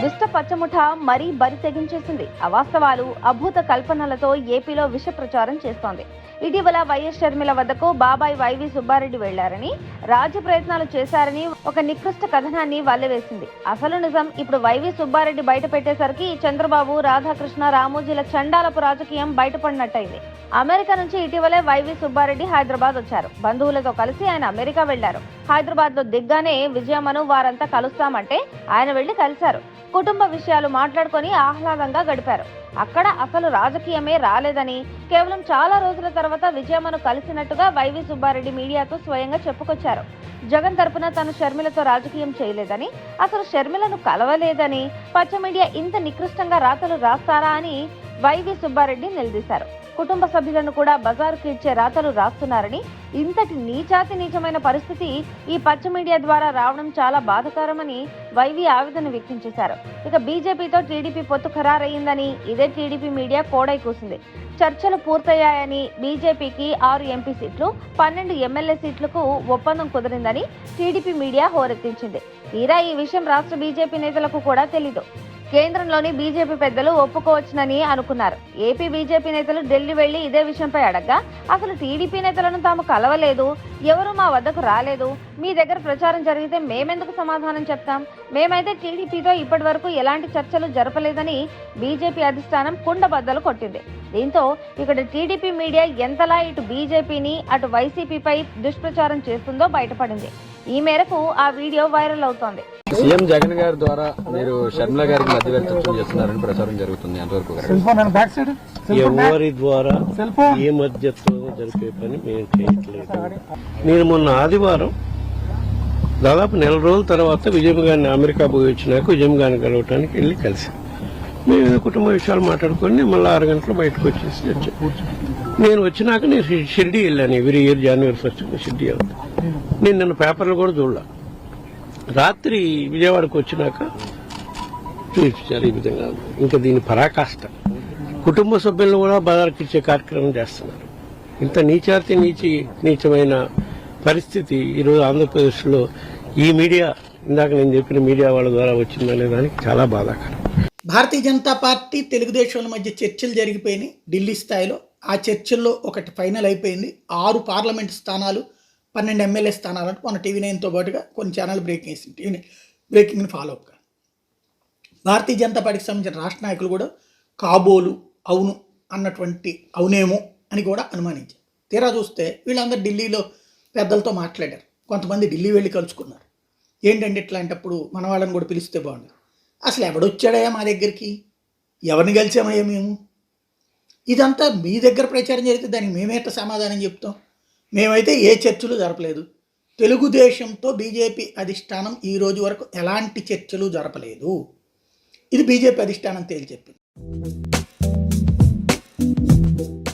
దుష్ట పచ్చముఠ మరీ బరి తెగించేసింది. అవాస్తవాలు, అభూత కల్పనలతో ఏపీలో విష ప్రచారం చేస్తోంది. ఇటీవల వైఎస్ షర్మిల వద్దకు బాబాయ్ వైవి సుబ్బారెడ్డి వెళ్లారని, రాజ్య ప్రయత్నాలు చేశారని ఒక నికృష్ట కథనాన్ని వల్లెవేసింది. అసలు నిజం ఇప్పుడు వైవి సుబ్బారెడ్డి బయట పెట్టేసరికి చంద్రబాబు, రాధాకృష్ణ, రామోజీల చండాలపు రాజకీయం బయటపడినట్టయింది. అమెరికా నుంచి ఇటీవలే వైవి సుబ్బారెడ్డి హైదరాబాద్ వచ్చారు. బంధువులతో కలిసి ఆయన అమెరికా వెళ్లారు. హైదరాబాద్ లో దిగ్గానే విజయమ్మను వారంతా కలుస్తామంటే ఆయన వెళ్లి కలిశారు. కుటుంబ విషయాలు మాట్లాడుకొని ఆహ్లాదంగా గడిపారు. అక్కడ అసలు రాజకీయమే రాలేదని, కేవలం చాలా రోజుల తర్వాత విజయమ్మను కలిసినట్టుగా వైవి సుబ్బారెడ్డి మీడియాతో స్వయంగా చెప్పుకొచ్చారు. జగన్ తరపున తను షర్మిలతో రాజకీయం చేయలేదని, అసలు షర్మిలను కలవలేదని, పచ్చ మీడియా ఇంత నికృష్టంగా రాతలు రాస్తారా అని వైవి సుబ్బారెడ్డి నిలదీశారు. కుటుంబ సభ్యులను కూడా బజారుకు ఇచ్చే రాతలు రాస్తున్నారని, ఇంతటి నీచాతి నీచమైన పరిస్థితి ఈ పచ్చ మీడియా ద్వారా రావడం చాలా బాధాకరమని వైవి ఆవేదన వ్యక్తం చేశారు. ఇక బీజేపీతో టీడీపీ పొత్తు ఖరారయ్యిందని ఇదే టీడీపీ మీడియా కోడై కూసింది. చర్చలు పూర్తయ్యాయని, బీజేపీకి 6 ఎంపీ సీట్లు, 12 ఎమ్మెల్యే సీట్లకు ఒప్పందం కుదిరిందని టీడీపీ మీడియా హోరెత్తించింది. తీరా ఈ విషయం రాష్ట్ర బీజేపీ నేతలకు కూడా తెలీదు. కేంద్రంలోని బీజేపీ పెద్దలు ఒప్పుకోవచ్చునని అనుకున్నారు. ఏపీ బీజేపీ నేతలు ఢిల్లీ వెళ్లి ఇదే విషయంపై అడగ్గా, అసలు టీడీపీ నేతలను తాము కలవలేదు, ఎవరు మా వద్దకు రాలేదు, మీ దగ్గర ప్రచారం జరిగితే మేమెందుకు సమాధానం చెప్తాం, మేమైతే టీడీపీతో ఇప్పటి వరకు ఎలాంటి చర్చలు జరపలేదని బీజేపీ అధిష్టానం కుండబద్దలు కొట్టింది. దీంతో ఇక్కడ టీడీపీ మీడియా ఎంతలా ఇటు బీజేపీని, అటు వైసీపీపై దుష్ప్రచారం చేస్తుందో బయటపడింది. ఈ మేరకు ఆ వీడియో వైరల్ అవుతోంది. సీఎం జగన్ గారి ద్వారా మీరు షర్మిల గారికి మధ్యవర్తిత్వం చేస్తున్నారని ప్రచారం జరుగుతుంది. ఎంతవరకు ఎవరి ద్వారా ఏ మధ్యత్వం జరిపే పని మేము చేయట్లేదు. నేను మొన్న ఆదివారం దాదాపు నెల రోజుల తర్వాత విజయమ్మ గారిని అమెరికా పోయి వచ్చినాక విజయమ్మ గారిని కలవటానికి వెళ్ళి కలిసాను. మేము కుటుంబ విషయాలు మాట్లాడుకొని మళ్ళీ 6 గంటలు బయటకు వచ్చేసి వచ్చాను. నేను వచ్చినాక నేను షిర్డీ వెళ్ళాను. ఎవ్రీ ఇయర్ జనవరి 1 షిర్డీ అవుతాను. నేను నిన్న పేపర్లు కూడా చూడలే. రాత్రి విజయవాడకు వచ్చినాక చూపించారు ఈ విధంగా. ఇంకా దీని పరాకాష్ట కుటుంబ సభ్యులను కూడా బజార్కిచ్చే కార్యక్రమం చేస్తున్నారు. ఇంత నీచమైన పరిస్థితి ఈరోజు ఆంధ్రప్రదేశ్లో ఈ మీడియా, ఇందాక నేను చెప్పిన మీడియా వాళ్ళ ద్వారా వచ్చిందనే దానికి చాలా బాధాకరం. భారతీయ జనతా పార్టీ, తెలుగుదేశం మధ్య చర్చలు జరిగిపోయినాయి ఢిల్లీ స్థాయిలో. ఆ చర్చల్లో ఒకటి ఫైనల్ అయిపోయింది. 6 పార్లమెంట్ స్థానాలు, 12 ఎమ్మెల్యే స్థానాలు అంటే మన టీవీ9తో పాటుగా కొన్ని channel బ్రేకింగ్ని follow up. Bharatiya Janata పార్టీకి సంబంధించిన రాష్ట్ర నాయకులు కూడా కాబోలు అవును అన్నటువంటి అవునేమో అని కూడా అనుమానించారు. తీరా చూస్తే వీళ్ళందరూ ఢిల్లీలో పెద్దలతో మాట్లాడారు. కొంతమంది ఢిల్లీ వెళ్ళి కలుసుకున్నారు. ఏంటంటే ఇట్లాంటప్పుడు మన వాళ్ళని కూడా పిలిస్తే బాగుండదు. అసలు ఎవడొచ్చాడయా మా దగ్గరికి, ఎవరిని కలిసామయ్యా మేము, ఇదంతా మీ దగ్గర ప్రచారం జరిగితే దానికి మేమేట సమాధానం చెప్తాం. మేమైతే ఏ చర్చలు జరపలేదు. తెలుగుదేశంతో బీజేపీ అధిష్టానం ఈ రోజు వరకు ఎలాంటి చర్చలు జరపలేదు. ఇది బీజేపీ అధిష్టానం తేల్చెప్పింది.